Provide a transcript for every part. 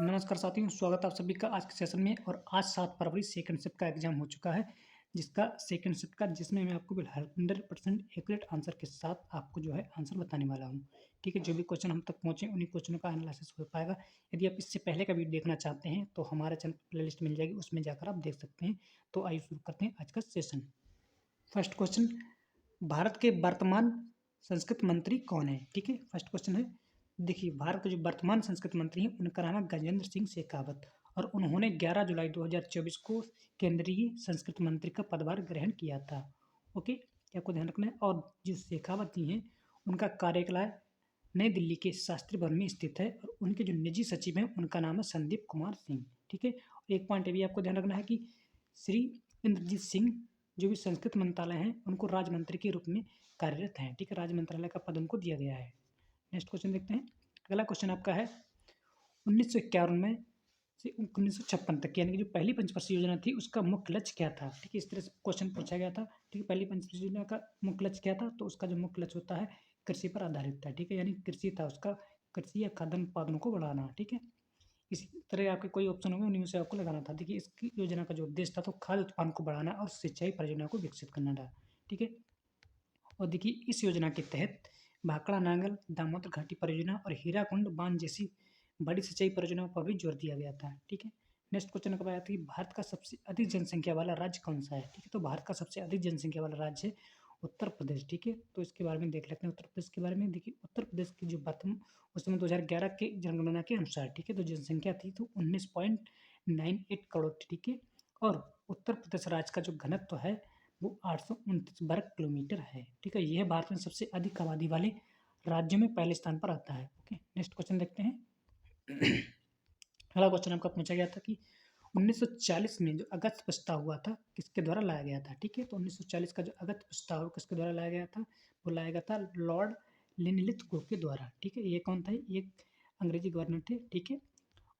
नमस्कार साथियों, स्वागत है आप सभी का आज के सेशन में। और आज 7 फरवरी सेकंड शिफ्ट का एग्जाम हो चुका है, जिसका सेकंड शिफ्ट का जिसमें मैं आपको 100% एक्यूरेट आंसर के साथ आपको जो है आंसर बताने वाला हूँ। ठीक है, जो भी क्वेश्चन हम तक पहुँचे उन्हीं क्वेश्चनों का एनालिसिस हो पाएगा। यदि आप इससे पहले का वीडियो देखना चाहते हैं तो हमारे चैनल प्लेलिस्ट मिल जाएगी, उसमें जाकर आप देख सकते हैं। तो आइए शुरू करते हैं आज का सेशन। फर्स्ट क्वेश्चन, भारत के वर्तमान संस्कृत मंत्री कौन है? ठीक है, फर्स्ट क्वेश्चन है। देखिए, भारत के जो वर्तमान संस्कृत मंत्री हैं उनका नाम है गजेंद्र सिंह शेखावत, और उन्होंने 11 जुलाई 2024 को केंद्रीय संस्कृत मंत्री का पदभार ग्रहण किया था। ओके, ये आपको ध्यान रखना है। और जो शेखावत जी हैं उनका कार्यालय नई दिल्ली के शास्त्री भवन में स्थित है, और उनके जो निजी सचिव हैं उनका नाम है संदीप कुमार सिंह। ठीक है, और एक पॉइंट ये भी आपको ध्यान रखना है कि श्री इंद्रजीत सिंह जो भी संस्कृत मंत्रालय हैं उनको राज्य मंत्री के रूप में कार्यरत हैं। ठीक है, राज्य मंत्रालय का पद उनको दिया गया है। नेक्स्ट क्वेश्चन देखते हैं। अगला क्वेश्चन आपका है 1951 में से 1956 तक, यानी कि जो पहली पंचवर्षीय योजना थी उसका मुख्य लक्ष्य क्या था? ठीक है, इस तरह से क्वेश्चन पूछा गया था। ठीक है, पहली पंचवर्षीय योजना का मुख्य लक्ष्य क्या था? तो उसका जो मुख्य लक्ष्य होता है कृषि पर आधारित था। ठीक है, यानी कृषि था उसका, कृषि या खाद्यान्न उत्पादनों को बढ़ाना। ठीक है, इसी तरह आपके कोई ऑप्शन होंगे उन्हीं में से आपको लगाना था। देखिए, इसकी योजना का जो उद्देश्य था तो खाद्य उत्पादन को बढ़ाना और सिंचाई परियोजना को विकसित करना था। ठीक है, और देखिए इस योजना के तहत भाखड़ा नांगल, दामोदर घाटी परियोजना और हीराकुंड बांध जैसी बड़ी सिंचाई परियोजनाओं पर भी जोर दिया गया था। ठीक है, नेक्स्ट क्वेश्चन का बात है कि भारत का सबसे अधिक जनसंख्या वाला राज्य कौन सा है? ठीक है, तो भारत का सबसे अधिक जनसंख्या वाला राज्य है उत्तर प्रदेश। ठीक है, तो इसके बारे में देख लेते हैं। उत्तर प्रदेश के बारे में देखिए, उत्तर प्रदेश की जो वर्तमान उस समय 2011 के जनगणना के अनुसार, ठीक है, तो जनसंख्या थी तो 19.98 करोड़ थी। ठीक है, और उत्तर प्रदेश राज्य का जो घनत्व है वो 829 वर्ग किलोमीटर है। ठीक है, यह भारत में सबसे अधिक आबादी वाले राज्यों में पहले स्थान पर आता है। ओके, नेक्स्ट क्वेश्चन देखते हैं। अगला क्वेश्चन आपका पूछा गया था कि 1940 में जो अगस्त प्रस्ताव हुआ था किसके द्वारा लाया गया था? ठीक है, तो 1940 का जो अगस्त प्रस्ताव किसके द्वारा लाया गया था? वो लाया गया था लॉर्ड लिनलिथ के द्वारा। ठीक है, ये कौन था? ये अंग्रेजी गवर्नर थे। ठीक है,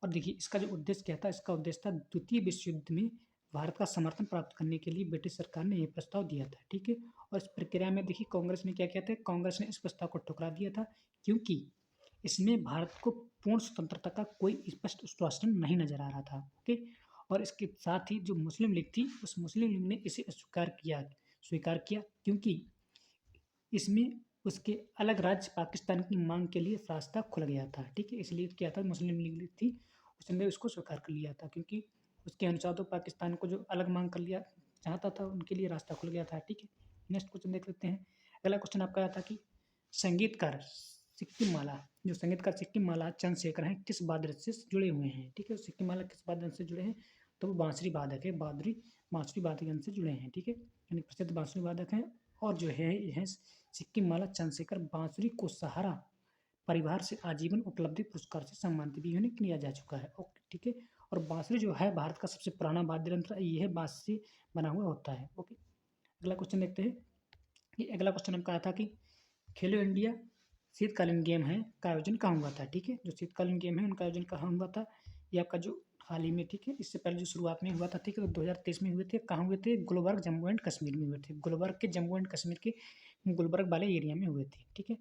और देखिए इसका जो उद्देश्य क्या था? इसका उद्देश्य था द्वितीय विश्व युद्ध में भारत का समर्थन प्राप्त करने के लिए ब्रिटिश सरकार ने ये प्रस्ताव दिया था। ठीक है, और इस प्रक्रिया में देखिए कांग्रेस ने क्या किया था? कांग्रेस ने इस प्रस्ताव को ठुकरा दिया था, क्योंकि इसमें भारत को पूर्ण स्वतंत्रता का कोई स्पष्ट आश्वासन नहीं नजर आ रहा था। ओके, और इसके साथ ही जो मुस्लिम लीग थी उस मुस्लिम लीग ने इसे स्वीकार किया, क्योंकि इसमें उसके अलग राज्य पाकिस्तान की मांग के लिए रास्ता खुल गया था। ठीक है, इसलिए क्या था, मुस्लिम लीग थी उसने उसको स्वीकार कर लिया था, क्योंकि उसके अनुसार तो पाकिस्तान को जो अलग मांग कर लिया चाहता था उनके लिए रास्ता खुल गया था। ठीक है, नेक्स्ट क्वेश्चन देख लेते हैं। अगला क्वेश्चन आपका आया था कि संगीतकार सिक्किम माला जो संगीतकार सिक्किम माला चंद्रशेखर हैं किस वाद्य से जुड़े हुए हैं? ठीक है, सिक्किम माला किस वाद्य से जुड़े हैं? तो वो बांसुरी वादक है, बांसुरी वादक यंत्र से जुड़े हैं। ठीक है, यानी प्रसिद्ध बांसुरी वादक हैं। और जो है यह सिक्किम माला चंद्रशेखर बांसुरी को सहारा परिवार से आजीवन उपलब्धि पुरस्कार से सम्मानित भी उन्हें किया जा चुका है। ओके, ठीक है, और बांसुरी जो है भारत का सबसे पुराना वाद्य यंत्र है, यह बांस से बना हुआ होता है। ओके, अगला क्वेश्चन देखते हैं। ये अगला क्वेश्चन हमका आया था कि खेलो इंडिया शीतकालीन गेम है का आयोजन कहाँ हुआ था? ठीक है, जो शीतकालीन गेम है उनका आयोजन कहाँ हुआ था? ये आपका जो हाल ही में, ठीक है, इससे पहले जो शुरुआत में हुआ था, ठीक है, तो 2023 में हुए थे। कहाँ हुए थे? गुलबर्ग जम्मू एंड कश्मीर में हुए थे। गुलबर्ग के जम्मू एंड कश्मीर के गुलबर्ग वाले एरिया में हुए थे। ठीक है,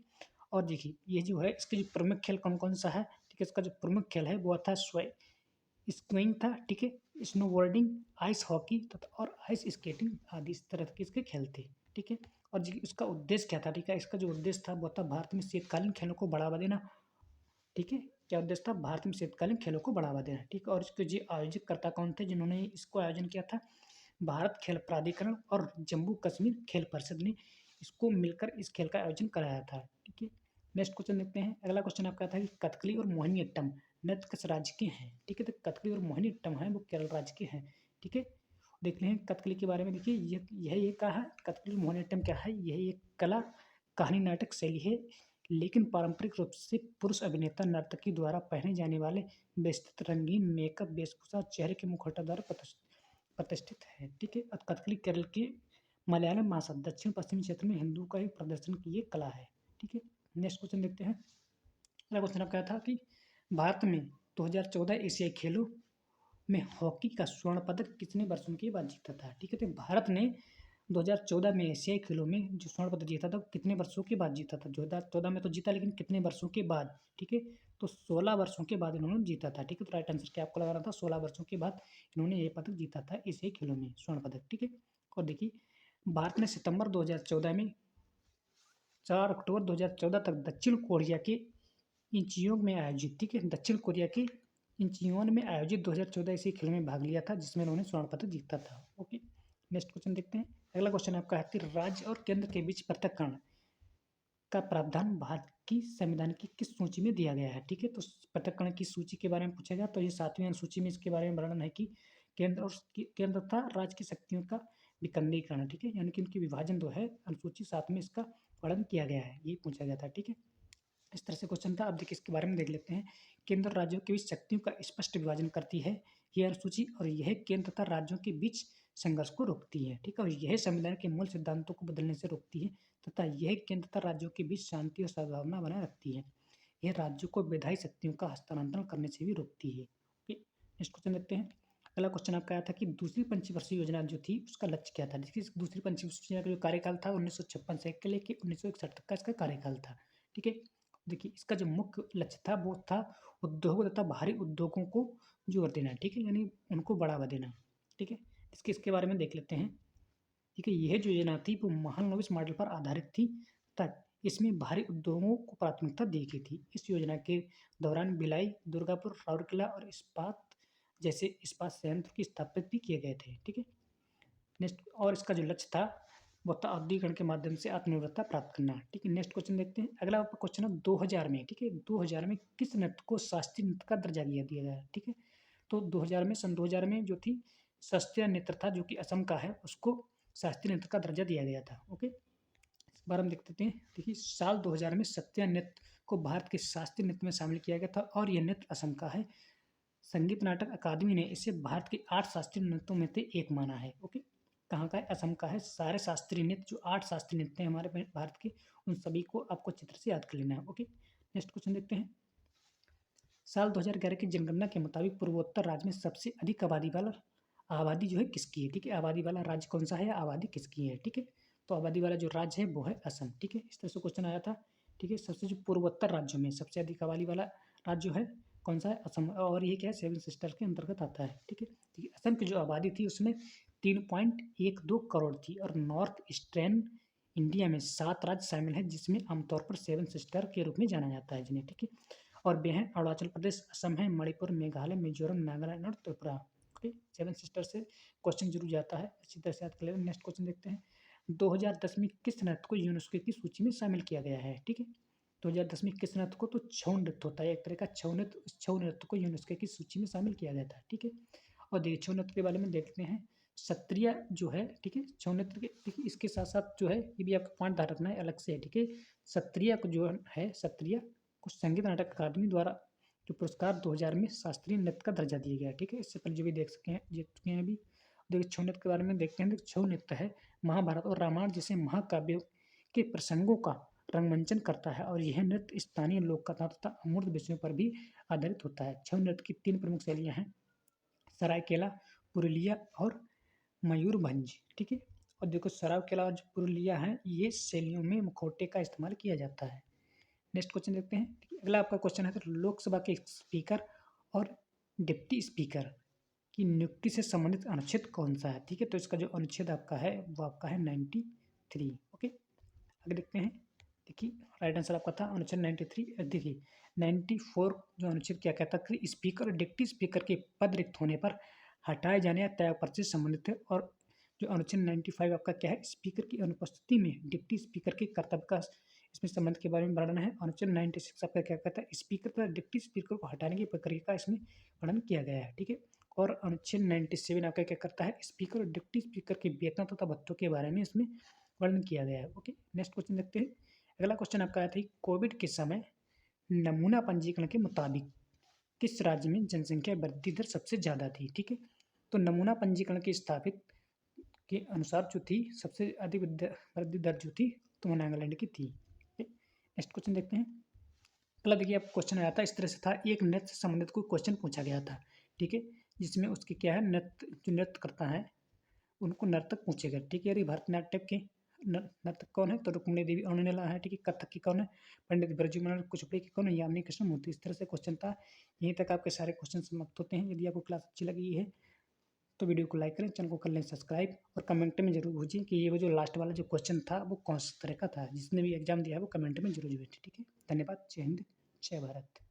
और देखिए ये जो है इसके जो प्रमुख खेल कौन कौन सा है? ठीक है, इसका जो प्रमुख खेल है वो था स्कीइंग था। ठीक है, स्नोबोर्डिंग, आइस हॉकी तथा और आइस स्केटिंग आदि इस तरह के इसके खेल थे। ठीक है, और जी इसका उद्देश्य क्या था? ठीक है, इसका जो उद्देश्य था वो था भारत में शीतकालीन खेलों को बढ़ावा देना। ठीक है, क्या उद्देश्य था? भारत में शीतकालीन खेलों को बढ़ावा देना। ठीक है, और इसके जी आयोजित करता कौन थे जिन्होंने इसको आयोजन किया था? भारत खेल प्राधिकरण और जम्मू कश्मीर खेल परिषद ने इसको मिलकर इस खेल का आयोजन कराया था। ठीक है, नेक्स्ट क्वेश्चन देखते हैं। अगला क्वेश्चन आपका था कि कथकली और मोहिनीअट्टम नृत्य किस राज्य के हैं? ठीक है, तो कथकली और मोहिनीअट्टम है वो केरल राज्य के हैं। ठीक है, देख लें कथकली के बारे में। देखिए यह कहा है कथकली और मोहिनीअट्टम क्या है? यह एक कला कहानी नाटक शैली है, लेकिन पारंपरिक रूप से पुरुष अभिनेता नर्तकी द्वारा पहने जाने वाले विस्तृत रंगीन मेकअप वेशभूषा चेहरे के मुखौटा द्वारा प्रतिष्ठित है। ठीक है, कथकली केरल के मलयालम भाषा दक्षिण पश्चिमी क्षेत्र में हिंदू का एक प्रदर्शन की एक कला है। ठीक है, नेक्स्ट क्वेश्चन देखते हैं। अगला क्वेश्चन आपका था कि भारत में 2014 एशियाई खेलों में हॉकी का स्वर्ण पदक कितने वर्षों के बाद जीता था? ठीक है, तो भारत ने 2014 में एशियाई खेलों में जो स्वर्ण पदक जीता था, वो कितने वर्षों के बाद जीता था? 2014 में तो जीता, लेकिन कितने वर्षों के बाद, ठीक है? तो 16 वर्षों के बाद इन्होंने जीता था, ठीक है? तो राइट आंसर क्या आपको लगाना था? 16 वर्षों के बाद इन्होंने ये पदक जीता था एशियाई खेलों में स्वर्ण पदक, ठीक है? और देखिए, भारत ने सितंबर 2014 में 4 अक्टूबर 2014 तक दक्षिण कोरिया के इंचियोन में आयोजित, ठीक है? दक्षिण कोरिया के इंचियोन में आयोजित 2014 एशियाई खेलों में भाग लिया था, जिसमें उन्होंने स्वर्ण पदक जीता था। ओके, नेक्स्ट क्वेश्चन देखते हैं। अगला क्वेश्चन आपका है कि राज्य और केंद्र के बीच पृथक्करण का प्रावधान भारत की संविधान की किस सूची में दिया गया है, ठीक है? तो पृथक्करण की सूची के बारे में पूछा गया, तो ये 7वीं अनुसूची में इसके बारे में वर्णन है कि केंद्र तथा राज्य की शक्तियों का विकेंद्रीकरण, ठीक है? यानी कि उनकी विभाजन जो है, अनुसूची 7 में इसका वर्णन किया गया है, ये पूछा गया था, ठीक है? इस तरह से क्वेश्चन था। अब देखिए इसके बारे में देख लेते हैं। केंद्र और राज्यों के बीच शक्तियों का स्पष्ट विभाजन करती है यह अनुसूची, और यह केंद्र तथा राज्यों के बीच संघर्ष को रोकती है, ठीक है? और यह संविधान के मूल सिद्धांतों को बदलने से रोकती है, तथा यह केंद्र तथा राज्यों के बीच शांति और सद्भावना बनाए रखती है। यह राज्यों को विधायी शक्तियों का हस्तांतरण करने से भी रोकती है। नेक्स्ट क्वेश्चन देखते हैं। अगला क्वेश्चन आपका आया था कि दूसरी पंचवर्षीय योजना जो थी उसका लक्ष्य क्या था? देखिए, दूसरी पंचवर्षीय योजना का जो कार्यकाल था 1956 से लेकर 1961 तक का इसका कार्यकाल था, ठीक है? देखिए, इसका जो मुख्य लक्ष्य था वो था उद्योगों तथा भारी उद्योगों को जोर देना, ठीक है? यानी उनको बढ़ावा देना, ठीक है? इसके बारे में देख लेते हैं। ठीक है, यह जो योजना थी वो महालनोबिस मॉडल पर आधारित थी तथा इसमें भारी उद्योगों को प्राथमिकता दी गई थी। इस योजना के दौरान भिलाई, दुर्गापुर, राउरकेला और इस्पात जैसे इस्पात संयंत्र की स्थापित भी किए गए थे, ठीक है? नेक्स्ट, और इसका जो लक्ष्य था वो था औद्योगिकरण के माध्यम से आत्मनिर्भरता प्राप्त करना, ठीक है? नेक्स्ट क्वेश्चन देखते हैं। अगला आपका क्वेश्चन है 2000 में, ठीक है? 2000 में किस नृत्य को शास्त्रीय नृत्य का दर्जा दिया गया, ठीक है? तो 2000 में, सन 2000 में जो थी शास्त्रीय नृत्य था जो कि असम का है, उसको शास्त्रीय नृत्य का दर्जा दिया गया था। ओके, इस बारे में देख लेते हैं। देखिए, साल 2000 में शास्त्रीय नृत्य को भारत के शास्त्रीय नृत्य में शामिल किया गया था और यह नृत्य असम का है। संगीत नाटक अकादमी ने इसे भारत के 8 शास्त्रीय नृत्यों में से एक माना है। ओके, कहाँ का है? असम का है। सारे शास्त्रीय नृत्य जो 8 शास्त्रीय नृत्य हैं हमारे भारत के, उन सभी को आपको चित्र से याद कर लेना है। ओके, नेक्स्ट क्वेश्चन देखते हैं। साल 2011 की जनगणना के मुताबिक पूर्वोत्तर राज्य में सबसे अधिक आबादी जो है किसकी है, ठीक है? आबादी वाला राज्य कौन सा है, आबादी किसकी है, ठीक है? तो आबादी वाला जो राज्य है वो है असम, ठीक है? इस तरह से क्वेश्चन आया था, ठीक है? सबसे जो पूर्वोत्तर राज्यों में सबसे अधिक आबादी वाला राज्य है कौन सा है? असम। और ये क्या है? सेवन सिस्टर के अंतर्गत आता है, ठीक है? ठीक है, असम की जो आबादी थी उसमें 3.12 करोड़ थी, और नॉर्थ ईस्टर्न इंडिया में 7 राज्य शामिल हैं जिसमें आमतौर पर सेवन सिस्टर के रूप में जाना जाता है जिन्हें, ठीक है? और वे हैं अरुणाचल प्रदेश, असम है, मणिपुर, मेघालय, मिजोरम, नागालैंड और त्रिपुरा। ओके, सेवन सिस्टर से क्वेश्चन जरूर जाता है, अच्छी तरह से याद कर लेना। नेक्स्ट क्वेश्चन देखते हैं। 2010 में किस नृत्य को यूनेस्को की सूची में शामिल किया गया है, ठीक है? 2010 में किस नृत्य को? तो छऊ नृत्य होता है एक तरह का, छऊ नृत्य। इस छऊ नृत्य को यूनेस्को की सूची में शामिल किया गया था, ठीक है? और देखिए, छऊ नृत्य के बारे में देखते हैं। सत्रिया जो है, ठीक है, छऊ नृत्य के, ठीक है, इसके साथ साथ जो है ये भी आपको पॉइंट ध्यान रखना है अलग से, ठीक है? सत्रिया को जो है, सत्रिया को संगीत नाटक अकादमी द्वारा जो पुरस्कार 2000 में शास्त्रीय नृत्य का दर्जा दिया गया, ठीक है? इससे पहले जो भी देख चुके हैं अभी। देखिए, छऊ नृत्य के बारे में देखते हैं। देखिए, छऊ नृत्य है महाभारत और रामायण जैसे महाकाव्यों के प्रसंगों का रंगमंचन करता है, और यह नृत्य स्थानीय लोक कथा तथा अमूर्त विषयों पर भी आधारित होता है। छऊ नृत्य की 3 प्रमुख शैलियाँ हैं, सरायकेला, पुरुलिया और मयूरभंज, ठीक है? और देखो, सरायकेला और जो पुरुलिया है, ये शैलियों में मुखौटे का इस्तेमाल किया जाता है। नेक्स्ट क्वेश्चन देखते हैं। अगला आपका क्वेश्चन है तो लोकसभा के स्पीकर और डिप्टी स्पीकर की नियुक्ति से संबंधित अनुच्छेद कौन सा है, ठीक है? तो इसका जो अनुच्छेद आपका है वो आपका है 93। ओके, आगे देखते हैं। देखिए, राइट आंसर आपका था अनुच्छेद 93। देखिए, 94 जो अनुच्छेद क्या कहता है कि स्पीकर और डिप्टी स्पीकर के पद रिक्त होने पर हटाए जाने या त्यागपत्र से संबंधित है। और जो अनुच्छेद 95 आपका क्या है? स्पीकर की अनुपस्थिति में डिप्टी स्पीकर के कर्तव्य का इसमें संबंध के बारे में वर्णन है। अनुच्छेद 96 आपका क्या कहता है? स्पीकर तथा डिप्टी स्पीकर को हटाने की प्रक्रिया का इसमें वर्णन किया गया है, ठीक है? और अनुच्छेद 97 आपका क्या करता है? स्पीकर और डिप्टी स्पीकर के वेतन तथा भत्तों के बारे में इसमें वर्णन किया गया है। ओके, नेक्स्ट क्वेश्चन देखते हैं। अगला क्वेश्चन आपका आया था कोविड के समय नमूना पंजीकरण के मुताबिक किस राज्य में जनसंख्या वृद्धि दर सबसे ज़्यादा थी, ठीक है? तो नमूना पंजीकरण की स्थापित के अनुसार जो थी सबसे अधिक वृद्धि दर जो थी तो वो नागालैंड की थी। नेक्स्ट क्वेश्चन देखते हैं। अगला देखिए, आप क्वेश्चन आया था इस तरह से था, एक नृत्य से संबंधित कोई क्वेश्चन पूछा गया था, ठीक है? जिसमें उसकी क्या है, नृत्य जो नृत्य करता है उनको नर्तक पूछेगा, ठीक है। यदि भरतनाट्यम के नर्तक कौन है? तो रुक्मिणी देवी औरनेला है, ठीक है। कथक की कौन है? पंडित ब्रजमोहन कुचिपुड़ी की कौन है? यामिनी कृष्णमूर्ति। इस तरह से क्वेश्चन था। यहीं तक आपके सारे क्वेश्चन समाप्त होते हैं। यदि आपको क्लास अच्छी लगी है तो वीडियो को लाइक करें, चैनल को कर लें सब्सक्राइब, और कमेंट में जरूर पूछें कि ये वो जो लास्ट वाला जो क्वेश्चन था वो कौन सा तरह का था। जिसने भी एग्जाम दिया है वो कमेंट में जरूर भेजें, ठीक है। धन्यवाद। जय हिंद, जय भारत।